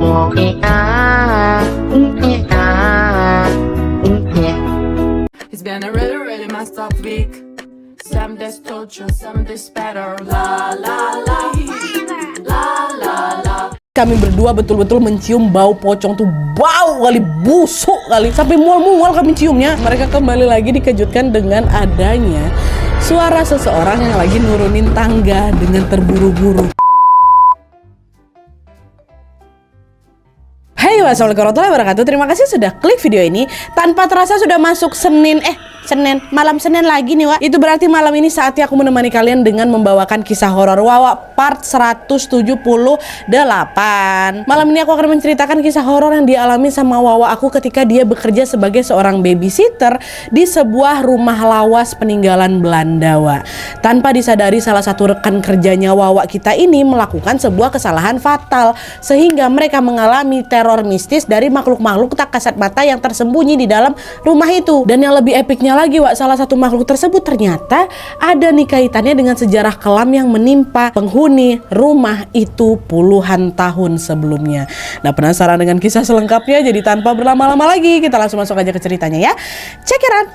It's been a really, really messed up week. Some days torture, some days better. La la la, la la la. Kami berdua betul-betul mencium bau pocong tuh, bau kali, busuk kali, sampai mual-mual kami ciumnya. Mereka kembali lagi dikejutkan dengan adanya suara seseorang yang lagi nurunin tangga dengan terburu-buru. Hai, wassalamualaikum warahmatullahi wabarakatuh. Terima kasih sudah klik video ini. Tanpa terasa sudah masuk malam Senin lagi nih, Wak. Itu berarti malam ini saatnya aku menemani kalian dengan membawakan kisah horor Wawa part 178. Malam ini aku akan menceritakan kisah horor yang dialami sama Wawa aku ketika dia bekerja sebagai seorang babysitter di sebuah rumah lawas peninggalan Belanda, Wak. Tanpa disadari, salah satu rekan kerjanya Wawa kita ini melakukan sebuah kesalahan fatal sehingga mereka mengalami teror mistis dari makhluk-makhluk tak kasat mata yang tersembunyi di dalam rumah itu. Dan yang lebih epiknya lagi, Wak, salah satu makhluk tersebut ternyata ada nih kaitannya dengan sejarah kelam yang menimpa penghuni rumah itu puluhan tahun sebelumnya. Nah, penasaran dengan kisah selengkapnya? Jadi tanpa berlama-lama lagi, kita langsung masuk aja ke ceritanya ya. Check it out.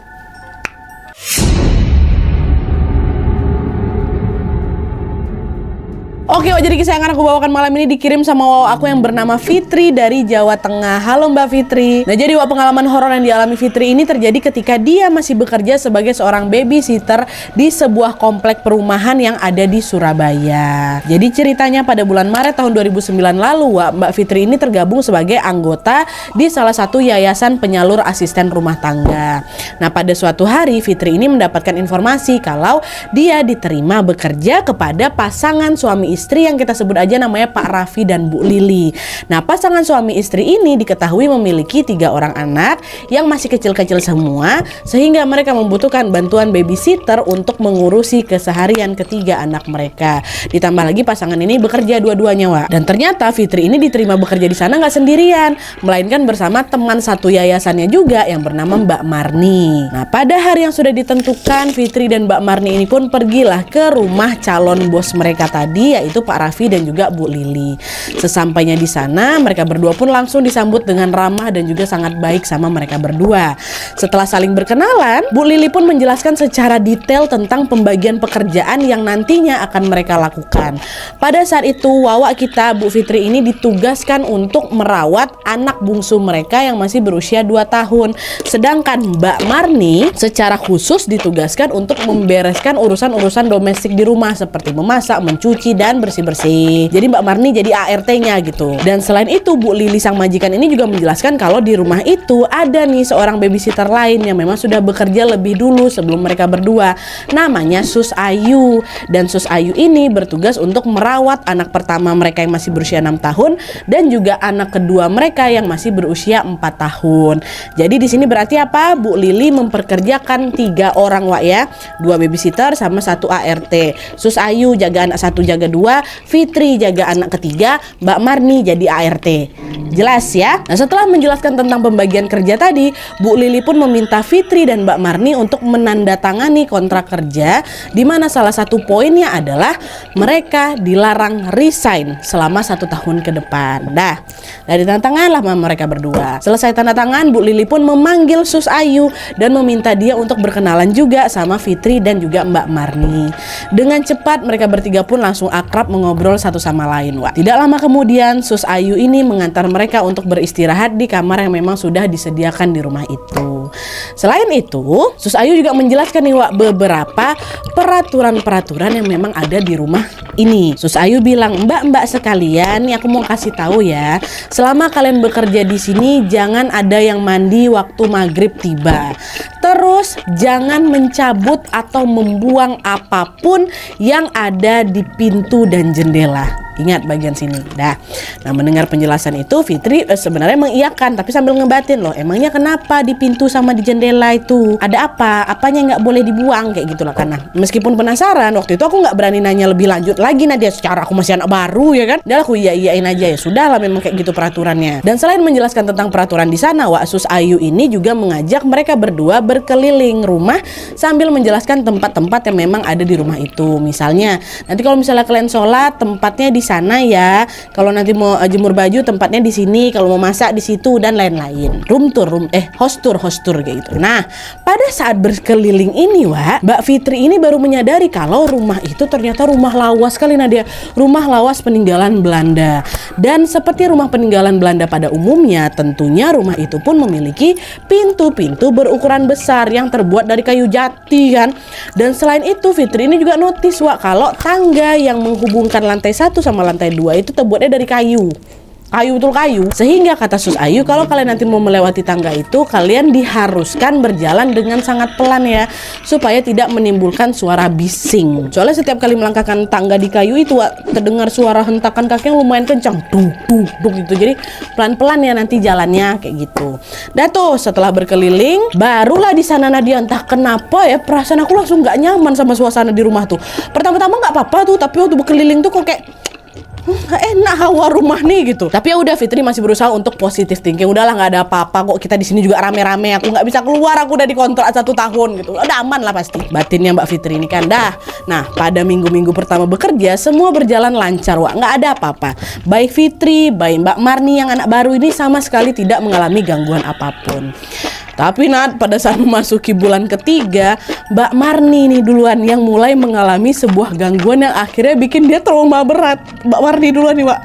Oke, jadi kisah yang akan aku bawakan malam ini dikirim sama Wawa aku yang bernama Fitri dari Jawa Tengah. Halo Mbak Fitri. Nah, jadi pengalaman horor yang dialami Fitri ini terjadi ketika dia masih bekerja sebagai seorang babysitter di sebuah komplek perumahan yang ada di Surabaya. Jadi ceritanya pada bulan Maret tahun 2009 lalu, Mbak Fitri ini tergabung sebagai anggota di salah satu yayasan penyalur asisten rumah tangga. Nah, pada suatu hari Fitri ini mendapatkan informasi kalau dia diterima bekerja kepada pasangan suami istri yang kita sebut aja namanya Pak Raffi dan Bu Lili. Nah, pasangan suami istri ini diketahui memiliki 3 orang anak yang masih kecil-kecil semua, sehingga mereka membutuhkan bantuan babysitter untuk mengurusi keseharian ketiga anak mereka. Ditambah lagi pasangan ini bekerja dua-duanya, Wak. Dan ternyata Fitri ini diterima bekerja di sana nggak sendirian, melainkan bersama teman satu yayasannya juga yang bernama Mbak Marni. Nah, pada hari yang sudah ditentukan, Fitri dan Mbak Marni ini pun pergilah ke rumah calon bos mereka tadi, yaitu Pak Raffi dan juga Bu Lili. Sesampainya di sana, mereka berdua pun langsung disambut dengan ramah dan juga sangat baik sama mereka berdua. Setelah saling berkenalan, Bu Lili pun menjelaskan secara detail tentang pembagian pekerjaan yang nantinya akan mereka lakukan. Pada saat itu, Wawa kita, Bu Fitri ini ditugaskan untuk merawat anak bungsu mereka yang masih berusia 2 tahun. Sedangkan Mbak Marni secara khusus ditugaskan untuk membereskan urusan-urusan domestik di rumah seperti memasak, mencuci, dan bersih-bersih. Jadi Mbak Marni jadi ART-nya gitu. Dan selain itu, Bu Lili sang majikan ini juga menjelaskan kalau di rumah itu ada nih seorang babysitter lain yang memang sudah bekerja lebih dulu sebelum mereka berdua. Namanya Sus Ayu. Dan Sus Ayu ini bertugas untuk merawat anak pertama mereka yang masih berusia 6 tahun dan juga anak kedua mereka yang masih berusia 4 tahun. Jadi di sini berarti apa? Bu Lili memperkerjakan 3 orang, Wak, ya. 2 babysitter sama 1 ART. Sus Ayu jaga anak 1, jaga 2, Fitri jaga anak ketiga, Mbak Marni jadi ART. Jelas ya? Nah, setelah menjelaskan tentang pembagian kerja tadi, Bu Lili pun meminta Fitri dan Mbak Marni untuk menandatangani kontrak kerja, di mana salah satu poinnya adalah mereka dilarang resign selama 1 tahun ke depan. Dah, dari tantanganlah mereka berdua. Selesai tanda tangan, Bu Lili pun memanggil Sus Ayu dan meminta dia untuk berkenalan juga sama Fitri dan juga Mbak Marni. Dengan cepat mereka bertiga pun langsung akrab mengobrol satu sama lain, Wak. Tidak lama kemudian Sus Ayu ini mengantar mereka untuk beristirahat di kamar yang memang sudah disediakan di rumah itu. Selain itu, Sus Ayu juga menjelaskan nih, Wak, beberapa peraturan-peraturan yang memang ada di rumah ini. Sus Ayu bilang, "Mbak-mbak sekalian, nih aku mau kasih tahu ya, selama kalian bekerja di sini jangan ada yang mandi waktu maghrib tiba. Terus jangan mencabut atau membuang apapun yang ada di pintu dan jendela." Ingat bagian sini. Dah. Nah, mendengar penjelasan itu, Fitri sebenarnya mengiyakan, tapi sambil ngebatin, loh, emangnya kenapa di pintu sama di jendela itu? Ada apa? Apanya nggak boleh dibuang? Kayak gitulah. Karena meskipun penasaran, waktu itu aku nggak berani nanya lebih lanjut lagi Nadia, secara aku masih anak baru ya kan. Dan aku iyain aja, ya sudahlah memang kayak gitu peraturannya. Dan selain menjelaskan tentang peraturan di sana, Wak Sus Ayu ini juga mengajak mereka berdua berkeliling rumah sambil menjelaskan tempat-tempat yang memang ada di rumah itu. Misalnya, nanti kalau misalnya kalian sholat tempatnya di sana ya. Kalau nanti mau jemur baju tempatnya di sini, kalau mau masak di situ dan lain-lain. House tour kayak gitu. Nah, pada saat berkeliling ini, Wak, Mbak Fitri ini baru menyadari kalau rumah itu ternyata rumah lawas kali Nadia. Rumah lawas peninggalan Belanda. Dan seperti rumah peninggalan Belanda pada umumnya, tentunya rumah itu pun memiliki pintu-pintu berukuran besar yang terbuat dari kayu jati kan. Dan selain itu Fitri ini juga notice, Wak, kalau tangga yang menghubungkan lantai 1 sama lantai 2 itu terbuatnya dari kayu. Betul kayu. Sehingga kata Sus Ayu, kalau kalian nanti mau melewati tangga itu, kalian diharuskan berjalan dengan sangat pelan ya, supaya tidak menimbulkan suara bising. Soalnya setiap kali melangkahkan tangga di kayu itu, terdengar suara hentakan kaki yang lumayan kencang, duk gitu. Jadi pelan-pelan ya nanti jalannya kayak gitu. Dan tuh setelah berkeliling, barulah di sana Nadia entah kenapa ya, perasaan aku langsung nggak nyaman sama suasana di rumah tuh. Pertama-tama nggak apa-apa tuh, tapi waktu berkeliling tuh kok kayak enak hawa rumah nih gitu. Tapi ya udah, Fitri masih berusaha untuk positif thinking. Udahlah, nggak ada apa-apa kok, kita di sini juga rame-rame. Aku nggak bisa keluar, aku udah dikontrak 1 tahun gitu. Udah aman lah pasti. Batinnya Mbak Fitri ini kan dah. Nah, pada minggu-minggu pertama bekerja semua berjalan lancar, Wak. Nggak ada apa-apa. Baik Fitri, baik Mbak Marni yang anak baru ini sama sekali tidak mengalami gangguan apapun. Tapi pada saat memasuki bulan ketiga, Mbak Marni nih duluan yang mulai mengalami sebuah gangguan yang akhirnya bikin dia trauma berat. Mbak Marni duluan nih, Wak.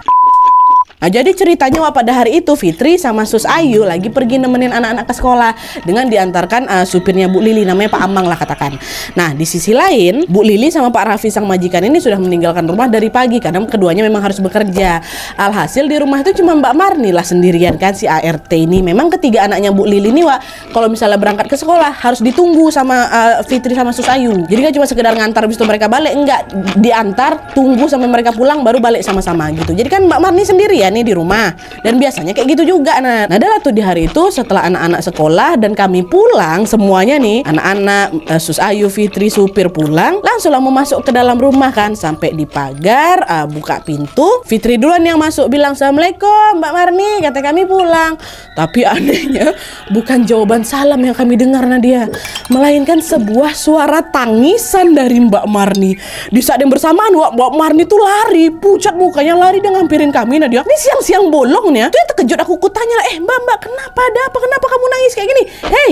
Nah, jadi ceritanya, Wak, pada hari itu Fitri sama Sus Ayu lagi pergi nemenin anak-anak ke sekolah dengan diantarkan supirnya Bu Lili, namanya Pak Amang lah katakan. Nah, di sisi lain Bu Lili sama Pak Raffi sang majikan ini sudah meninggalkan rumah dari pagi karena keduanya memang harus bekerja. Alhasil di rumah itu cuma Mbak Marni lah sendirian kan, si ART ini. Memang ketiga anaknya Bu Lili nih, Wak, kalau misalnya berangkat ke sekolah harus ditunggu sama Fitri sama Sus Ayu. Jadi gak cuma sekedar ngantar habis itu mereka balik, enggak, diantar, tunggu sampai mereka pulang baru balik sama-sama gitu. Jadi kan Mbak Marni sendiri ya nih di rumah, dan biasanya kayak gitu juga. Nah adalah tuh di hari itu setelah anak-anak sekolah dan kami pulang semuanya nih, anak-anak, Sus Ayu, Fitri, supir pulang, langsung lah mau masuk ke dalam rumah kan. Sampai di pagar, buka pintu, Fitri duluan yang masuk bilang, "Assalamualaikum Mbak Marni, kata kami pulang." Tapi anehnya bukan jawaban salam yang kami dengar Nadia, melainkan sebuah suara tangisan dari Mbak Marni. Di saat yang bersamaan, Mbak Marni tuh lari, pucat mukanya, lari dan ngampirin kami Nadia. Ini siang-siang bolong nih ya. Tuh yang terkejut aku tanya, Mbak, kenapa, ada apa? Kenapa kamu nangis kayak gini? Hei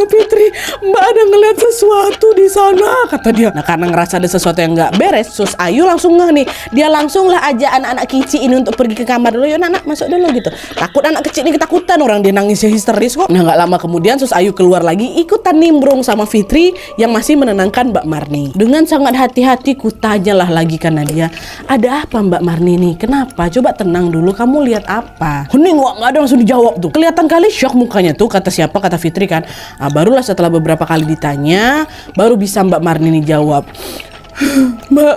Fitri, Mbak ada ngeliat sesuatu di sana, kata dia. Nah, karena ngerasa ada sesuatu yang nggak beres, Sus Ayu langsung ngeh nih. Dia langsung lah ajak anak-anak kicik ini untuk pergi ke kamar dulu. Yuk anak masuk dulu gitu. Takut anak kecil ini ketakutan, orang dia nangisnya histeris kok. Nah, nggak lama kemudian Sus Ayu keluar lagi ikutan nimbrung sama Fitri yang masih menenangkan Mbak Marni. Dengan sangat hati-hati kutanyalah lagi kan Nadia, ada apa Mbak Marni nih? Kenapa? Coba tenang dulu, kamu lihat apa? Hening, Wak, nggak ada langsung dijawab tuh. Kelihatan kali shock mukanya tuh, kata siapa? Kata Fitri kan. Nah, barulah setelah beberapa kali ditanya, baru bisa Mbak Marni nih jawab. Mbak,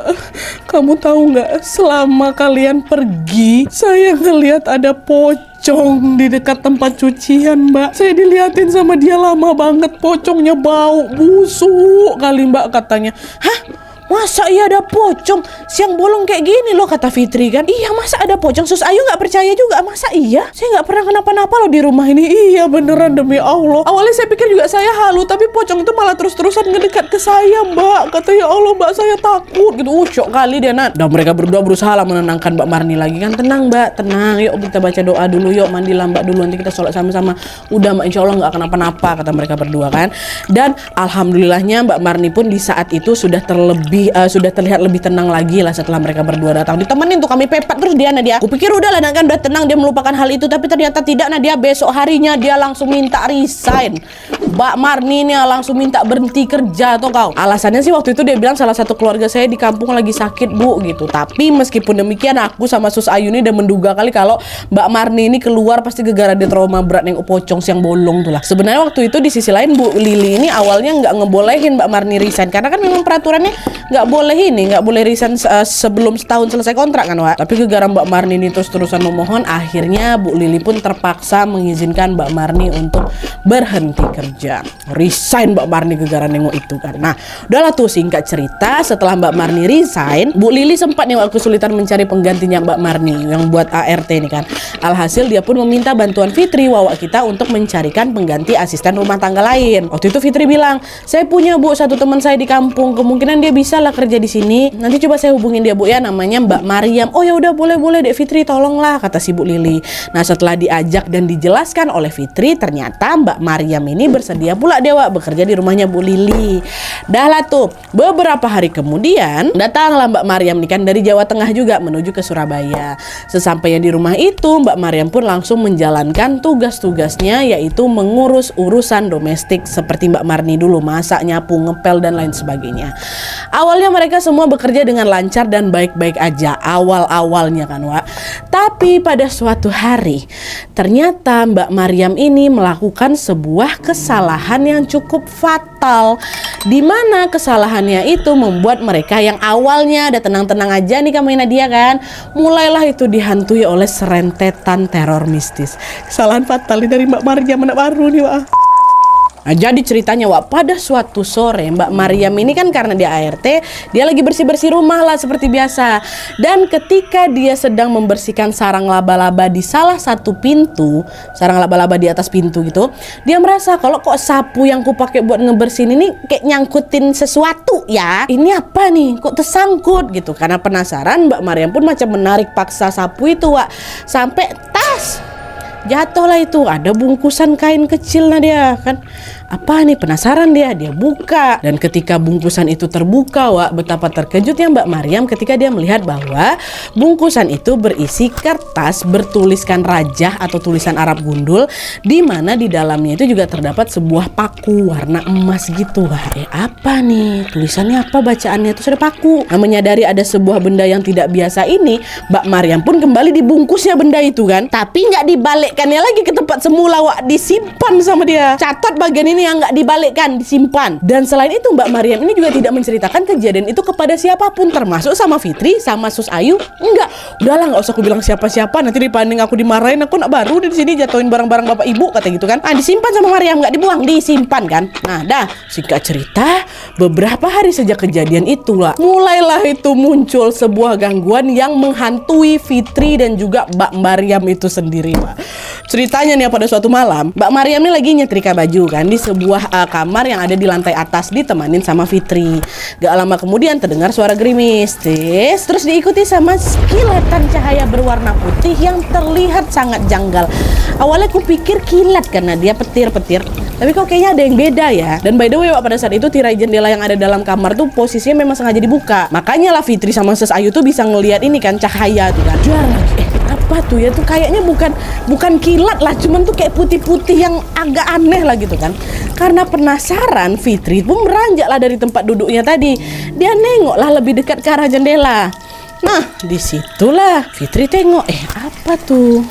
kamu tahu nggak? Selama kalian pergi, saya ngelihat ada pocong di dekat tempat cucian, Mbak. Saya diliatin sama dia lama banget. Pocongnya bau busuk kali, Mbak, katanya. Hah? Masa iya ada pocong siang bolong kayak gini loh, kata Fitri kan. Iya, masa ada pocong? Sus Ayu nggak percaya juga. Masa iya? Saya nggak pernah kenapa-napa loh di rumah ini. Iya beneran, demi Allah. Awalnya saya pikir juga saya halu, tapi pocong itu malah terus-terusan ngedekat ke saya, Mbak. Kata, ya Allah Mbak, saya takut gitu. Syok kali dia, Nat. Dan mereka berdua berusaha lah menenangkan Mbak Marni lagi kan. Tenang Mbak, tenang. Yuk kita baca doa dulu. Yuk mandilah Mbak dulu, nanti kita sholat sama-sama. Udah Mbak, insya Allah nggak kenapa-napa, kata mereka berdua kan. Dan alhamdulillahnya Mbak Marni pun di saat itu sudah terlihat lebih tenang lagi lah setelah mereka berdua datang. Ditemenin tuh kami pepet terus dia, Nadia. Aku pikir udah lah kan udah tenang, dia melupakan hal itu, tapi ternyata tidak, Nadia. Besok harinya dia langsung minta resign. Mbak Marni nih langsung minta berhenti kerja tuh kau. Alasannya sih waktu itu dia bilang salah satu keluarga saya di kampung lagi sakit, Bu, gitu. Tapi meskipun demikian aku sama Sus Ayu ini udah menduga kali kalau Mbak Marni ini keluar pasti gara-gara dia trauma berat yang pocong siang bolong tuh lah. Sebenarnya waktu itu di sisi lain Bu Lili ini awalnya nggak ngebolehin Mbak Marni resign karena kan memang peraturannya nggak boleh resign sebelum setahun selesai kontrak kan, Wak. Tapi gara-gara Mbak Marni ini terus-terusan memohon, akhirnya Bu Lili pun terpaksa mengizinkan Mbak Marni untuk berhenti kerja. Resign Mbak Marni gara-gara nengok itu kan. Nah, udahlah tuh, singkat cerita, setelah Mbak Marni resign, Bu Lili sempat nih kesulitan mencari penggantinya Mbak Marni yang buat ART ini kan. Alhasil dia pun meminta bantuan Fitri, Wawak kita, untuk mencarikan pengganti asisten rumah tangga lain. Waktu itu Fitri bilang, saya punya Bu satu teman saya di kampung, kemungkinan dia bisa lah kerja di sini. Nanti coba saya hubungin dia Bu ya, namanya Mbak Mariam. Oh ya udah, boleh Dek Fitri, tolonglah, kata si Bu Lili. Nah, setelah diajak dan dijelaskan oleh Fitri, ternyata Mbak Mariam ini bersedia pula Dewa bekerja di rumahnya Bu Lili. Dah lah tuh, beberapa hari kemudian datanglah Mbak Mariam nih kan dari Jawa Tengah juga menuju ke Surabaya. Sesampainya di rumah itu, Mbak Mariam pun langsung menjalankan tugas-tugasnya, yaitu mengurus urusan domestik seperti Mbak Marni dulu, masak, nyapu, ngepel dan lain sebagainya. Awalnya mereka semua bekerja dengan lancar dan baik-baik aja awal-awalnya kan, Wak. Tapi pada suatu hari ternyata Mbak Mariam ini melakukan sebuah kesalahan yang cukup fatal, di mana kesalahannya itu membuat mereka yang awalnya ada tenang-tenang aja nih kamu Nadia kan, mulailah itu dihantui oleh serentetan teror mistis. Kesalahan fatal dari Mbak Mariam, anak baru nih, Wak. Nah, jadi ceritanya, Wak, pada suatu sore Mbak Mariam ini kan karena dia ART, dia lagi bersih-bersih rumah lah seperti biasa. Dan ketika dia sedang membersihkan sarang laba-laba di salah satu pintu, sarang laba-laba di atas pintu gitu, dia merasa kalau kok sapu yang ku pakai buat ngebersihin ini kayak nyangkutin sesuatu ya. Ini apa nih? Kok tersangkut gitu. Karena penasaran, Mbak Mariam pun macam menarik paksa sapu itu, Wak, sampai tas jatuhlah itu, ada bungkusan kain kecil. Nah dia kan, apa nih, penasaran dia buka. Dan ketika bungkusan itu terbuka, Wak, betapa terkejutnya Mbak Mariam ketika dia melihat bahwa bungkusan itu berisi kertas bertuliskan rajah atau tulisan Arab gundul, di mana di dalamnya itu juga terdapat sebuah paku warna emas gitu. Wah, apa nih, tulisannya apa, bacaannya itu sudah paku. Nah, menyadari ada sebuah benda yang tidak biasa ini, Mbak Mariam pun kembali dibungkusnya benda itu kan, tapi nggak dibalikkannya lagi ke tempat semula, Wak, disimpan sama dia. Catat bagian ini yang nggak dibalikkan, disimpan. Dan selain itu Mbak Mariam ini juga tidak menceritakan kejadian itu kepada siapapun, termasuk sama Fitri, sama Sus Ayu. Enggak, udahlah nggak usah aku bilang siapa-siapa, nanti dipanding aku dimarahin, aku nak baru di sini jatuhin barang-barang bapak ibu, kata gitu kan. Ah, disimpan sama Mariam, nggak dibuang, disimpan kan. Nah dah, singkat cerita, beberapa hari sejak kejadian itulah mulailah itu muncul sebuah gangguan yang menghantui Fitri dan juga Mbak Mariam itu sendiri, Pak. Ceritanya nih, pada suatu malam Mbak Mariam ini lagi nyetrika baju kan di sebuah kamar yang ada di lantai atas, ditemanin sama Fitri. Gak lama kemudian terdengar suara gerimis, terus diikuti sama kilatan cahaya berwarna putih yang terlihat sangat janggal. Awalnya aku pikir kilat karena dia petir-petir, tapi kok kayaknya ada yang beda ya. Dan by the way, Wak, pada saat itu tirai jendela yang ada dalam kamar tuh posisinya memang sengaja dibuka. Makanya lah Fitri sama Sus Ayu tuh bisa ngelihat ini kan, cahaya tuh kan. Dar lagi, apa tuh ya, tuh kayaknya bukan kilat lah, cuman tuh kayak putih-putih yang agak aneh lah gitu kan. Karena penasaran, Fitri pun beranjak lah dari tempat duduknya tadi. Dia nengok lah lebih dekat ke arah jendela. Nah, disitulah Fitri tengok, apa tuh?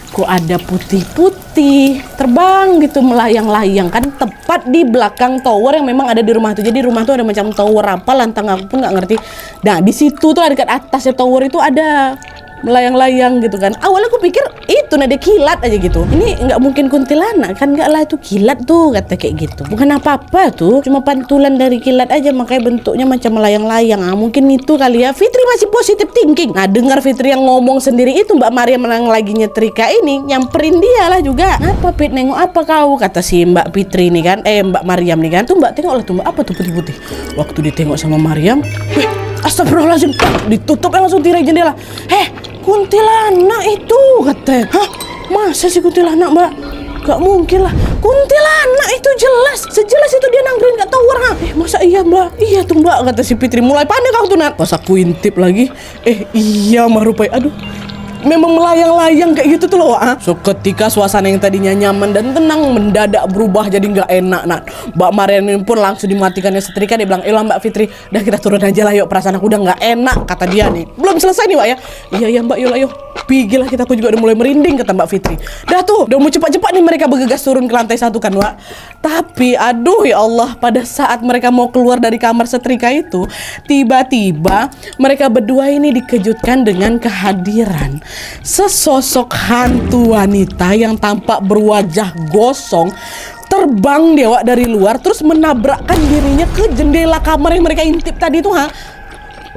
Kok ada putih-putih terbang gitu, melayang-layang kan, tepat di belakang tower yang memang ada di rumah itu. Jadi rumah tuh ada macam tower apa, lantang aku pun nggak ngerti. Nah, di situ tuh dekat atasnya tower itu ada melayang-layang gitu kan. Awalnya aku pikir itu nada kilat aja gitu, ini nggak mungkin kuntilanak kan, nggak lah, itu kilat tuh, kata kayak gitu. Bukan apa-apa tuh, cuma pantulan dari kilat aja, makanya bentuknya macam melayang-layang. Mungkin itu kali ya. Fitri masih positive thinking. Nah, dengar Fitri yang ngomong sendiri itu, Mbak Mariam yang lagi nyetrika ini nyamperin dia lah juga. Apa Fit, nengok apa kau, kata si Mbak Fitri nih kan, Mbak Mariam nih kan. Tuh Mbak, tengok lah tuh Mbak, apa tuh putih-putih. Waktu ditengok sama Mariam, astagfirullahaladzim, ditutup langsung tirai jendela. Kuntilanak itu, katanya. Hah? Masa sih kuntilanak, Mbak? Gak mungkin lah. Kuntilanak itu jelas, sejelas itu dia nangkring kat tower. Masa iya, Mbak? Iya tuh, Mbak, kata si Fitri. Mulai panik aku tuh, Nat. Pas aku intip lagi, iya mah rupanya. Aduh, memang melayang-layang kayak gitu tuh loh. So ketika suasana yang tadinya nyaman dan tenang mendadak berubah jadi nggak enak. Nah, Mbak Mariam ini pun langsung dimatikannya setrika. Dia bilang, "Elah Mbak Fitri, udah kita turun aja lah yuk, perasaan aku udah nggak enak," kata dia nih. Belum selesai nih Wak ya. Iya Mbak, yuk lah yuk. Pergilah kita, aku juga udah mulai merinding, kata Mbak Fitri. Dah tuh, udah mau cepat-cepat nih mereka bergegas turun ke lantai 1 kan Wak. Tapi aduh ya Allah, pada saat mereka mau keluar dari kamar setrika itu, tiba-tiba mereka berdua ini dikejutkan dengan kehadiran sesosok hantu wanita yang tampak berwajah gosong, terbang dewa dari luar terus menabrakkan dirinya ke jendela kamar yang mereka intip tadi tuh.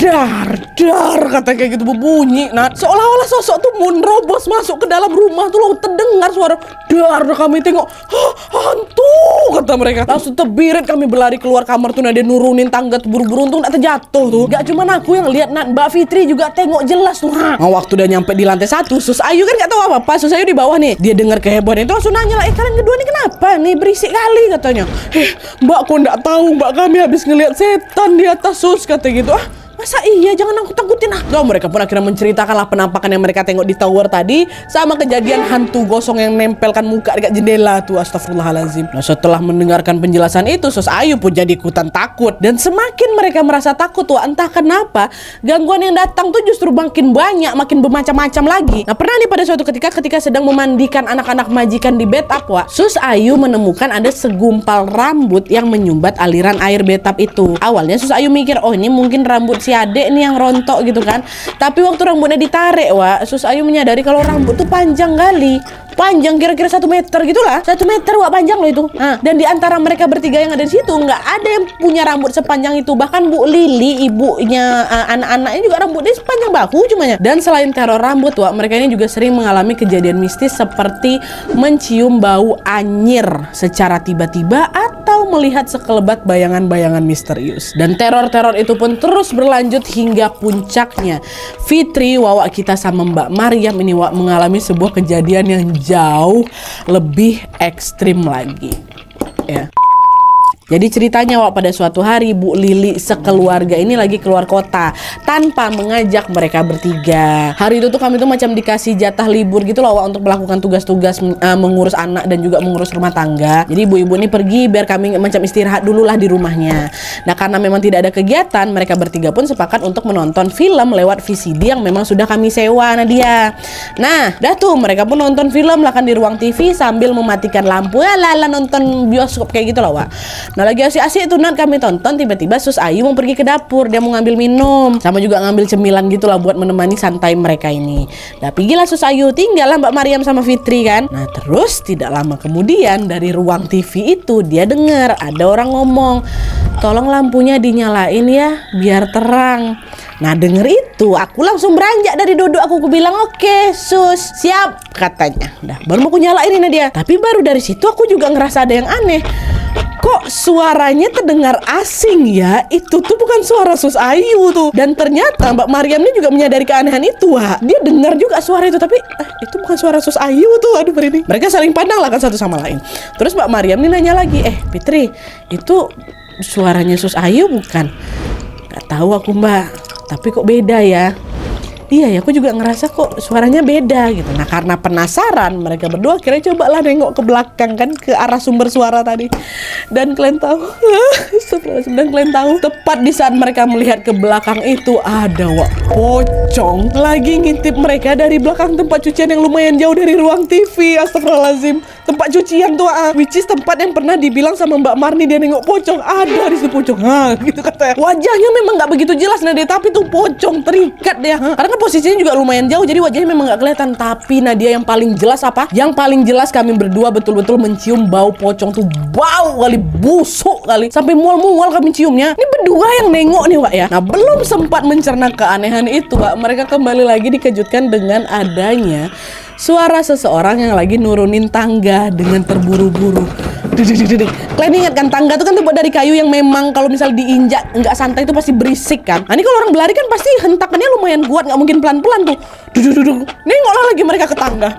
Dar kata kayak gitu berbunyi. Nah, seolah-olah sosok tuh mau nerobos masuk ke dalam rumah tuh loh, terdengar suara dar. Kami tengok, hantu kata mereka. Langsung terbirit kami berlari keluar kamar tuh. Nah, dia nurunin tangga tuh buru-buru untung gak terjatuh tuh. Gak cuman aku yang lihat, Nat, Mbak Fitri juga tengok jelas tuh. Nah, waktu udah nyampe di lantai 1, Sus Ayu kan gak tahu apa-apa. Sus Ayu di bawah nih. Dia dengar kehebohan itu langsung nanya lah, kalian kedua nih kenapa nih, berisik kali katanya. Mbak, kok gak tahu Mbak, kami habis ngeliat setan di atas Sus, kata gitu. Masa iya, jangan aku takutin So, mereka pun akhirnya menceritakan lah penampakan yang mereka tengok di tower tadi, sama kejadian hantu gosong yang nempelkan muka dekat jendela tuh. Astagfirullahaladzim. Nah, setelah mendengarkan penjelasan itu, Sus Ayu pun jadi ikutan takut. Dan semakin mereka merasa takut tuh, entah kenapa gangguan yang datang tuh justru makin banyak, makin bermacam-macam lagi. Nah, pernah nih pada suatu ketika sedang memandikan anak-anak majikan di bathtub, Wak, Sus Ayu menemukan ada segumpal rambut yang menyumbat aliran air bathtub itu. Awalnya Sus Ayu mikir, oh ini mungkin rambut si adek nih yang rontok gitu kan. Tapi waktu rambutnya ditarik, Wak, Sus Ayu menyadari kalau rambut tuh panjang kali. Panjang kira-kira 1 meter gitulah. 1 meter Wak, panjang loh itu. Dan di antara mereka bertiga yang ada di situ nggak ada yang punya rambut sepanjang itu. Bahkan Bu Lili, ibunya anak-anaknya juga rambutnya sepanjang bahu cumanya. Dan selain teror rambut, Wak, mereka ini juga sering mengalami kejadian mistis seperti mencium bau anyir secara tiba-tiba atau melihat sekelebat bayangan-bayangan misterius. Dan teror-teror itu pun terus berlanjut hingga puncaknya. Fitri, Wawa kita sama Mbak Mariam ini, Wak, mengalami sebuah kejadian yang jauh lebih ekstrim lagi ya. Jadi ceritanya, Wak, pada suatu hari Bu Lili sekeluarga ini lagi keluar kota tanpa mengajak mereka bertiga. Hari itu tuh kami tuh macam dikasih jatah libur gitu loh, Wak, untuk melakukan tugas-tugas mengurus anak dan juga mengurus rumah tangga. Jadi ibu-ibu ini pergi biar kami macam istirahat dulu lah di rumahnya. Nah, karena memang tidak ada kegiatan, mereka bertiga pun sepakat untuk menonton film lewat VCD yang memang sudah kami sewa, Nadia. Nah, dah tuh mereka pun nonton film lah kan di ruang TV sambil mematikan lampu. Lala nonton bioskop kayak gitu loh, Wak. Nah, lagi asik-asik itu Nat kami tonton, tiba-tiba Sus Ayu mau pergi ke dapur. Dia mau ngambil minum, sama juga ngambil cemilan gitu lah buat menemani santai mereka ini. Nah, pergilah Sus Ayu, tinggallah Mbak Mariam sama Fitri kan. Nah, terus tidak lama kemudian dari ruang TV itu dia dengar ada orang ngomong, "Tolong lampunya dinyalain ya, biar terang." Nah, denger itu aku langsung beranjak dari duduk. Aku bilang, "Oke Sus, siap," katanya. Dah, baru mau aku nyalain ini dia. Tapi baru dari situ aku juga ngerasa ada yang aneh. Kok suaranya terdengar asing ya? Itu tuh bukan suara Sus Ayu tuh. Dan ternyata Mbak Mariam ini juga menyadari keanehan itu, Wak. Dia dengar juga suara itu, tapi itu bukan suara Sus Ayu tuh. Aduh, merinding. Mereka saling pandang lah kan satu sama lain. Terus Mbak Mariam ini nanya lagi, Fitri, itu suaranya Sus Ayu bukan? Gak tahu aku, Mbak, tapi kok beda ya? Iya ya, aku juga ngerasa kok suaranya beda gitu. Nah, karena penasaran, mereka berdua akhirnya cobalah nengok ke belakang kan, ke arah sumber suara tadi. Dan kalian tahu, tepat di saat mereka melihat ke belakang itu ada, Wak, pocong lagi ngintip mereka dari belakang tempat cucian yang lumayan jauh dari ruang TV. Astagfirullahaladzim. Tempat cucian tuh, which is tempat yang pernah dibilang sama Mbak Marni dia nengok pocong. Ada di situ pocong, gitu katanya. Wajahnya memang nggak begitu jelas, Nadia, tapi tuh pocong terikat dia. Karena kan posisinya juga lumayan jauh, jadi wajahnya memang nggak kelihatan. Tapi Nadia yang paling jelas apa? Yang paling jelas kami berdua betul-betul mencium bau pocong tuh, bau kali, busuk kali, sampai mual-mual kami ciumnya. Ini berdua yang nengok nih, Wak ya. Nah, belum sempat mencerna keanehan itu, Wak, mereka kembali lagi dikejutkan dengan adanya suara seseorang yang lagi nurunin tangga dengan terburu-buru. Kalian ingat kan, tangga itu kan terbuat dari kayu yang memang kalau misal diinjak nggak santai itu pasti berisik kan. Nah, ini kalau orang berlari kan pasti hentakannya lumayan kuat, nggak mungkin pelan-pelan tuh. Nengoklah lagi mereka ke tangga.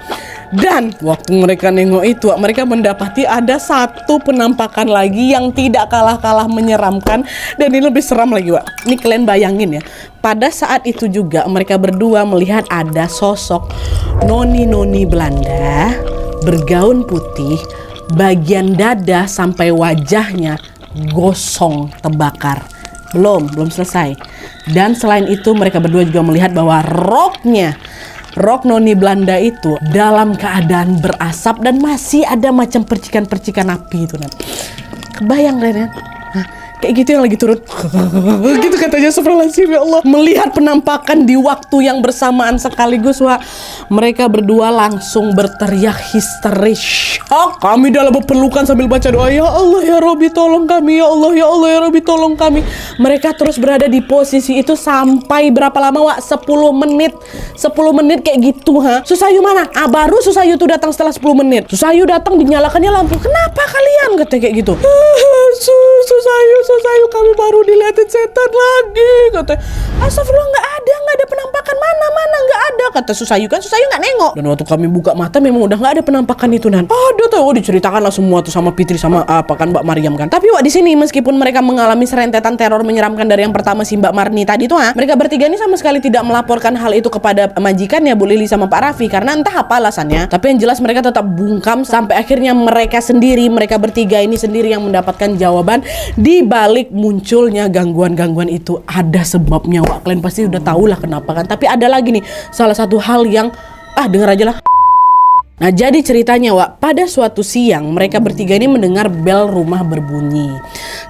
Dan waktu mereka nengok itu, mereka mendapati ada satu penampakan lagi yang tidak kalah-kalah menyeramkan. Dan ini lebih seram lagi, Wak. Ini kalian bayangin ya. Pada saat itu juga mereka berdua melihat ada sosok noni-noni Belanda bergaun putih, bagian dada sampai wajahnya gosong terbakar. Belum selesai. Dan selain itu mereka berdua juga melihat bahwa rok noni Belanda itu dalam keadaan berasap dan masih ada macam percikan-percikan api itu. Kebayang kalian? Kayak gitu yang lagi turun. Gitu katanya, astagfirullahaladzim, ya Allah. Melihat penampakan di waktu yang bersamaan sekaligus, Wak, mereka berdua langsung berteriak histeris. Shock. Kami dalam berpelukan sambil baca doa, ya Allah ya Robbi tolong kami, ya Allah ya Allah ya Robbi tolong kami. Mereka terus berada di posisi itu sampai berapa lama, Wak? 10 menit. 10 menit kayak gitu, ha. Susayu mana? Baru Susayu tuh datang setelah 10 menit. Susayu datang, dinyalakannya lampu. Kenapa kalian? Katanya kayak gitu. Susayu kami baru dilihatin setan lagi, katanya. Astagfirullah, nggak ada penampakan, mana nggak ada, kata Susayu. Kan Susayu nggak nengok. Dan waktu kami buka mata memang udah nggak ada penampakan itu, Nan. Ada tuh, diceritakan lah semua tuh sama Fitri sama apa kan Mbak Maryam kan. Tapi Wak, di sini meskipun mereka mengalami serentetan teror menyeramkan dari yang pertama si Mbak Marni tadi tuh, mereka bertiga ini sama sekali tidak melaporkan hal itu kepada majikannya Bu Lili sama Pak Raffi karena entah apa alasannya. Tapi yang jelas mereka tetap bungkam sampai akhirnya mereka bertiga ini sendiri yang mendapatkan jawaban. Di balik munculnya gangguan-gangguan itu ada sebabnya, Wak. Kalian pasti udah tahu lah kenapa kan. Tapi ada lagi nih salah satu hal yang denger aja lah. Nah, jadi ceritanya, Wak, pada suatu siang mereka bertiga ini mendengar bel rumah berbunyi.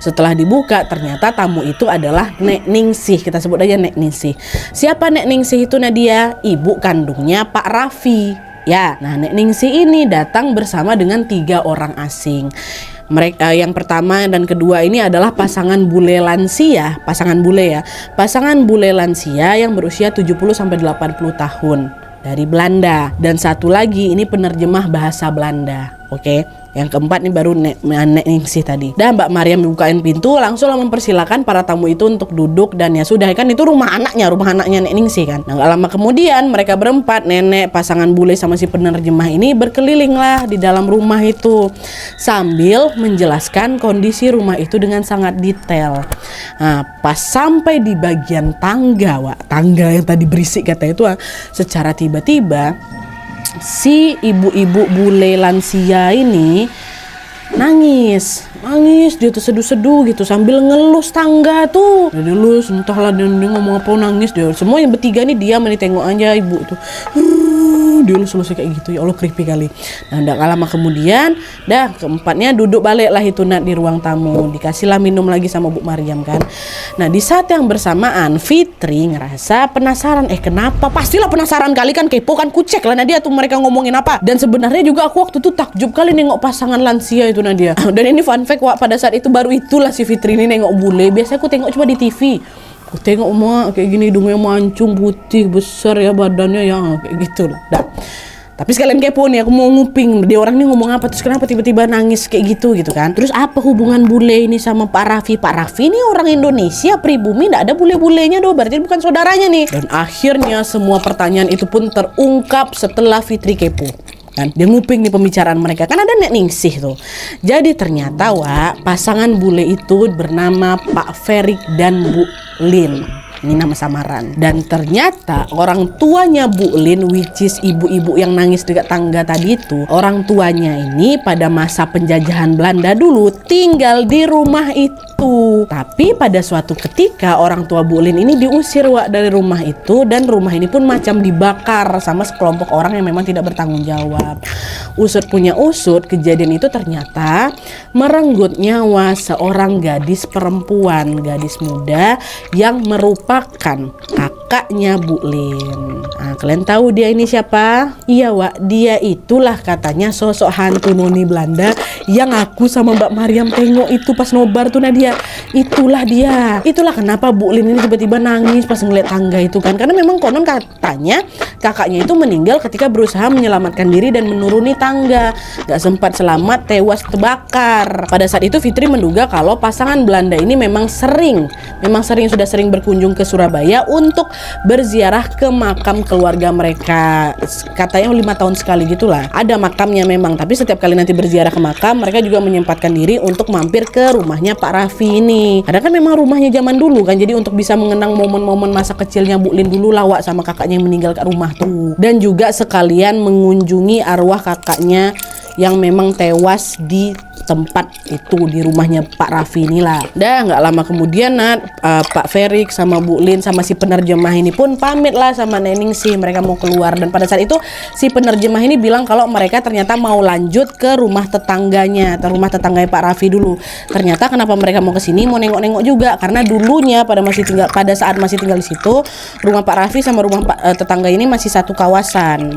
Setelah dibuka, ternyata tamu itu adalah Nek Ningsih. Kita sebut aja Nek Ningsih. Siapa Nek Ningsih itu, Nadia? Ibu kandungnya Pak Raffi. Ya, nah Nek Ningsih ini datang bersama dengan 3 orang asing. Mereka yang pertama dan kedua ini adalah pasangan bule lansia, pasangan bule lansia yang berusia 70 sampai 80 tahun dari Belanda, dan satu lagi ini penerjemah bahasa Belanda. Oke. Yang keempat nih baru Nek Ningsih tadi. Dan Mbak Maryam bukain pintu, langsung mempersilakan para tamu itu untuk duduk. Dan ya sudah, kan itu rumah anaknya Nek Ningsih kan. Nah, gak lama kemudian mereka berempat, nenek, pasangan bule sama si penerjemah ini berkeliling lah di dalam rumah itu sambil menjelaskan kondisi rumah itu dengan sangat detail. Nah, pas sampai di bagian tangga, Wak, tangga yang tadi berisik katanya itu, secara tiba-tiba si ibu-ibu bule lansia ini nangis, dia terseduh-seduh gitu sambil ngelus tangga tuh. Dia ngelus, entahlah dia ngomong apa, nangis dia. Semua yang bertiga nih diam, nih tengok aja ibu tuh. Dia lulus kayak gitu, ya Allah, creepy kali. Nah, gak lama kemudian keempatnya duduk balik lah itu di ruang tamu, dikasihlah minum lagi sama Bu Maryam kan. Nah, di saat yang bersamaan Fitri ngerasa penasaran, kenapa? Pastilah penasaran kali kan, kepo kan, kucek lah Nadia tuh mereka ngomongin apa. Dan sebenarnya juga aku waktu itu takjub kali nengok pasangan lansia itu, Nadia. Dan ini fun fact, Wak, pada saat itu baru itulah si Fitri ini nengok bule. Biasanya aku tengok cuma di TV. Aku tengok kayak gini, hidungnya mancung, putih, besar ya badannya ya, kayak gitu lah. Tapi sekalian kepo nih, aku mau nguping dia orang ini ngomong apa, terus kenapa tiba-tiba nangis kayak gitu kan. Terus apa hubungan bule ini sama Pak Raffi? Pak Raffi ini orang Indonesia, pribumi, nggak ada bule-bulenya doh, berarti bukan saudaranya nih. Dan akhirnya semua pertanyaan itu pun terungkap setelah Fitri kepo. Kan dia nguping nih pembicaraan mereka, kan ada Nek Ningsih tuh. Jadi ternyata, Wak, pasangan bule itu bernama Pak Ferik dan Bu Lin. Ini nama samaran. Dan ternyata orang tuanya Bu Lin, which is ibu-ibu yang nangis dekat tangga tadi itu, orang tuanya ini pada masa penjajahan Belanda dulu tinggal di rumah itu. Tapi pada suatu ketika orang tua Bu Lin ini diusir, Wak, dari rumah itu, dan rumah ini pun macam dibakar sama sekelompok orang yang memang tidak bertanggung jawab. Usut punya usut, kejadian itu ternyata merenggut nyawa seorang gadis perempuan, gadis muda yang merupakan kakaknya Bu Lin. Nah, kalian tahu dia ini siapa? Iya, Wak, dia itulah katanya sosok hantu noni Belanda yang aku sama Mbak Maryam tengok itu pas nobar tuh, Nadia. dia. Itulah kenapa Bu Lin ini tiba-tiba nangis pas ngeliat tangga itu kan. Karena memang konon katanya kakaknya itu meninggal ketika berusaha menyelamatkan diri dan menuruni tangga. Gak sempat selamat, tewas terbakar. Pada saat itu Fitri menduga kalau pasangan Belanda ini memang sudah sering berkunjung ke Surabaya untuk berziarah ke makam keluarga mereka. Katanya 5 tahun sekali gitulah. Ada makamnya memang, tapi setiap kali nanti berziarah ke makam, mereka juga menyempatkan diri untuk mampir ke rumahnya Pak Raffi ini. Karena kan memang rumahnya zaman dulu kan, jadi untuk bisa mengenang momen-momen masa kecilnya Bu Lin dulu lawak sama kakaknya yang meninggal ke rumah tuh. Dan juga sekalian mengunjungi arwah kakaknya yang memang tewas di tempat itu, di rumahnya Pak Raffi inilah. Dah nggak lama kemudian Pak Ferik sama Bu Lin sama si penerjemah ini pun pamit lah sama Nening sih, mereka mau keluar. Dan pada saat itu si penerjemah ini bilang kalau mereka ternyata mau lanjut ke rumah tetangganya, Pak Raffi dulu. Ternyata kenapa mereka mau ke sini, mau nengok-nengok juga karena dulunya pada saat masih tinggal di situ, rumah Pak Raffi sama rumah tetangga ini masih satu kawasan,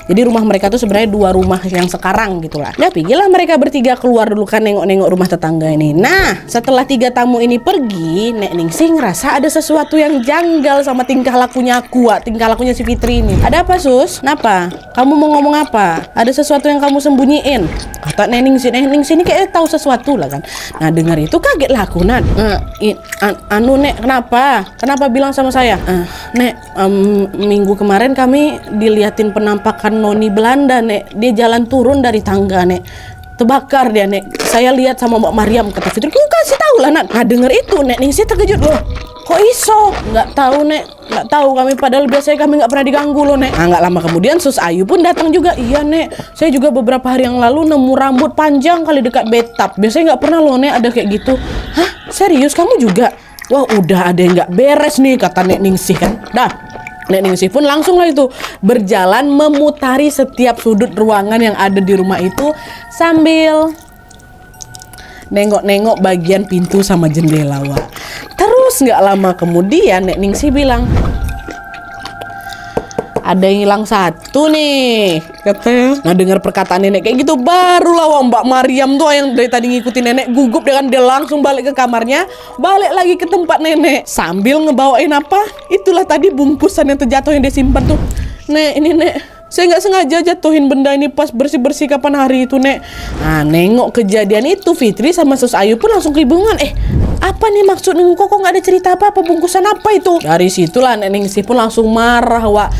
jadi rumah mereka tuh sebenarnya 2 rumah yang sekarang gitulah. Nah, pergilah mereka bertiga keluar dulu kan nengok-nengok rumah tetangga ini. Nah, setelah 3 tamu ini pergi, Nek Ningsih ngerasa ada sesuatu yang janggal sama tingkah lakunya si Fitri ini. Ada apa, Sus? Kenapa? Kamu mau ngomong apa? Ada sesuatu yang kamu sembunyiin? Kata Nek Ningsih ini kayaknya tahu sesuatu lah kan. Nah, dengar itu kaget lah aku, Nat. Nek, kenapa bilang sama saya? Nek, minggu kemarin kami diliatin penampakan noni Belanda, Nek. Dia jalan turun dari tangga, Nek. Terbakar dia, Nek. Saya lihat sama Mbak Mariam, kata Fitri. Ku kasih tahu lah, Nat. Nah, denger itu Nek Ningsih terkejut loh. Kok iso? Nggak tahu, Nek. Nggak tahu kami, padahal biasanya kami nggak pernah diganggu loh, Nek. Nah, nggak lama kemudian Sus Ayu pun datang juga. Iya, Nek. Saya juga beberapa hari yang lalu nemu rambut panjang kali dekat bathtub. Biasanya nggak pernah loh, Nek, ada kayak gitu. Hah? Serius kamu juga? Wah, udah ada yang nggak beres nih, kata Nek Ningsih kan. Dah. Nek Ningsih pun langsung lah itu berjalan memutari setiap sudut ruangan yang ada di rumah itu sambil nengok-nengok bagian pintu sama jendela, Wak. Terus nggak lama kemudian Nek Ningsih bilang, ada yang hilang satu nih, katanya. Nah, dengar perkataan nenek kayak gitu, barulah Mbak Mariam tuh yang dari tadi ngikutin nenek gugup, dia langsung balik ke kamarnya, balik lagi ke tempat nenek sambil ngebawain apa? Itulah tadi bungkusan yang terjatuh yang dia simpan tuh. Nek, ini Nek, saya nggak sengaja jatuhin benda ini pas bersih-bersih kapan hari itu, Nek. Nah, nengok kejadian itu Fitri sama Sus Ayu pun langsung kebingungan. Apa nih maksudnya? Kok nggak ada cerita apa-apa, bungkusan apa itu? Dari situlah Nek Ningsih pun langsung marah, Wak.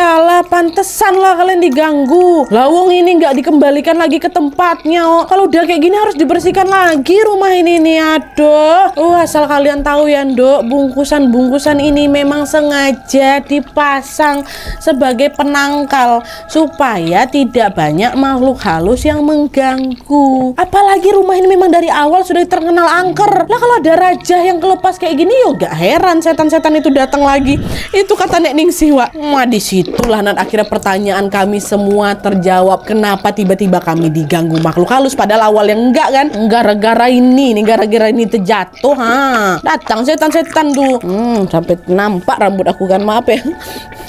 Alah, pantesan lah kalian diganggu. Lawong ini nggak dikembalikan lagi ke tempatnya, oh. Kalau udah kayak gini harus dibersihkan lagi rumah ini nih, aduh. Asal kalian tahu ya, Nduk, bungkusan-bungkusan ini memang sengaja dipasang sebagai penangkal supaya tidak banyak makhluk halus yang mengganggu. Apalagi rumah ini memang dari awal sudah terkenal angker. Lah kalau ada raja yang kelepas kayak gini, yo gak heran setan-setan itu datang lagi. Itu kata Nek Ningsih, Wak. Disitulah Nat akhirnya pertanyaan kami semua terjawab. Kenapa tiba-tiba kami diganggu makhluk halus padahal awal yang enggak kan? Gara-gara ini terjatuh, datang setan-setan tuh. Sampai nampak rambut aku kan, maaf ya.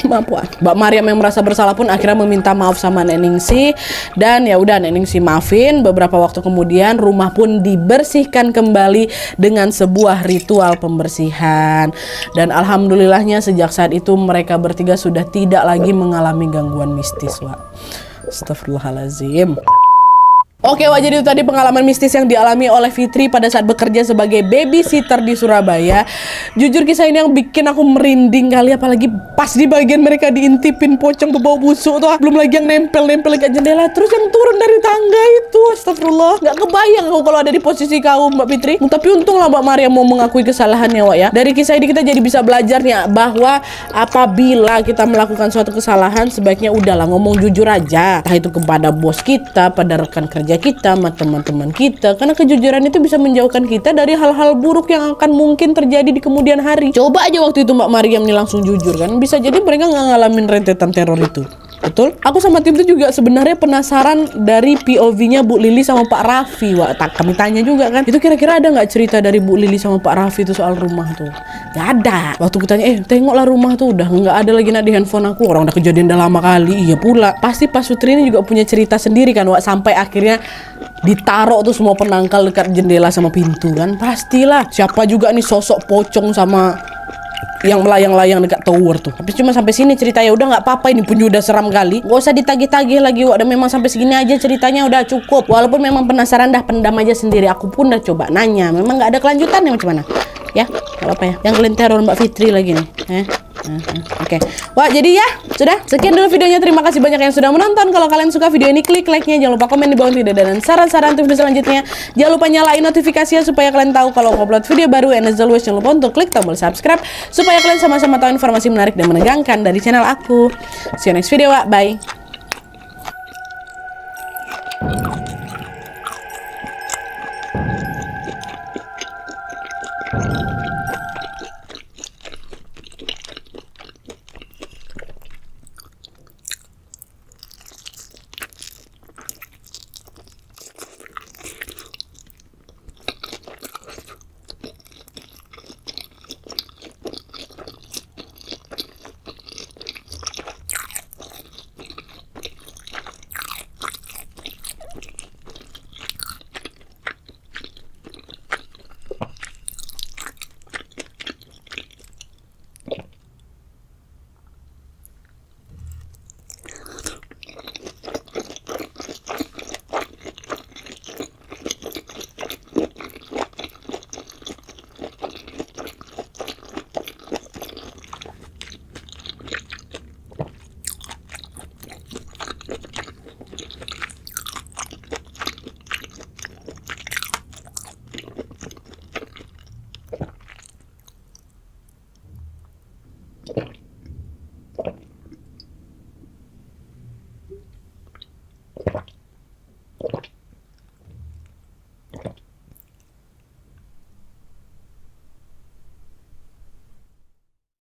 Maaf, Wak. Mbak Mariam yang merasa bersalah pun akhirnya meminta maaf sama Nek Ningsih, dan ya udah Nek Ningsih maafin. Beberapa waktu kemudian rumah pun dibersihkan kembali dengan sebuah ritual pembersihan, dan alhamdulillahnya sejak saat itu mereka bertiga sudah tidak lagi mengalami gangguan mistis, Wak. Astagfirullahalazim. Oke, Wak, jadi itu tadi pengalaman mistis yang dialami oleh Fitri pada saat bekerja sebagai babysitter di Surabaya. Jujur kisah ini yang bikin aku merinding kali, apalagi pas di bagian mereka diintipin pocong berbau busuk tuh. Belum lagi yang nempel-nempel ke jendela, terus yang turun dari tangga itu. Astagfirullah, gak kebayang aku kalau ada di posisi kau, Mbak Fitri. Tapi untunglah Mbak Maria mau mengakui kesalahannya, Wak, ya. Dari kisah ini kita jadi bisa belajar nih bahwa apabila kita melakukan suatu kesalahan, sebaiknya udahlah ngomong jujur aja. Entah itu kepada bos kita, pada rekan kerja kita, sama teman-teman kita, karena kejujuran itu bisa menjauhkan kita dari hal-hal buruk yang akan mungkin terjadi di kemudian hari. Coba aja waktu itu Mbak Mariam nih langsung jujur kan, bisa jadi mereka nggak ngalamin rentetan teror itu. Betul? Aku sama tim itu juga sebenarnya penasaran dari POV-nya Bu Lili sama Pak Raffi, Wak. Kami tanya juga kan, itu kira-kira ada nggak cerita dari Bu Lili sama Pak Raffi itu soal rumah tuh? Gak ada. Waktu kita tanya, tengoklah rumah tuh udah nggak ada lagi di handphone aku. Orang udah kejadian udah lama kali. Iya pula. Pasti Pak Sutri ini juga punya cerita sendiri kan, Wak. Sampai akhirnya ditaruh tuh semua penangkal dekat jendela sama pintu kan. Pastilah. Siapa juga nih sosok pocong sama yang melayang-layang dekat tower tuh. Tapi cuma sampai sini ceritanya, udah nggak apa-apa, ini pun udah seram kali. Gak usah ditagih-tagih lagi, udah memang sampai segini aja ceritanya udah cukup. Walaupun memang penasaran, dah pendam aja sendiri. Aku pun udah coba nanya, memang nggak ada kelanjutannya macam mana. Ya, nggak apa-apa ya. Yang kalian teror Mbak Fitri lagi nih. Oke. Wah, jadi ya, sudah. Sekian dulu videonya. Terima kasih banyak yang sudah menonton. Kalau kalian suka video ini, klik like-nya. Jangan lupa komen di bawah video dan saran-saran untuk video selanjutnya. Jangan lupa nyalain notifikasinya supaya kalian tahu kalau aku upload video baru. And as always, jangan lupa untuk klik tombol subscribe supaya kalian sama-sama tahu informasi menarik dan menegangkan dari channel aku. See you next video, Wak. Bye.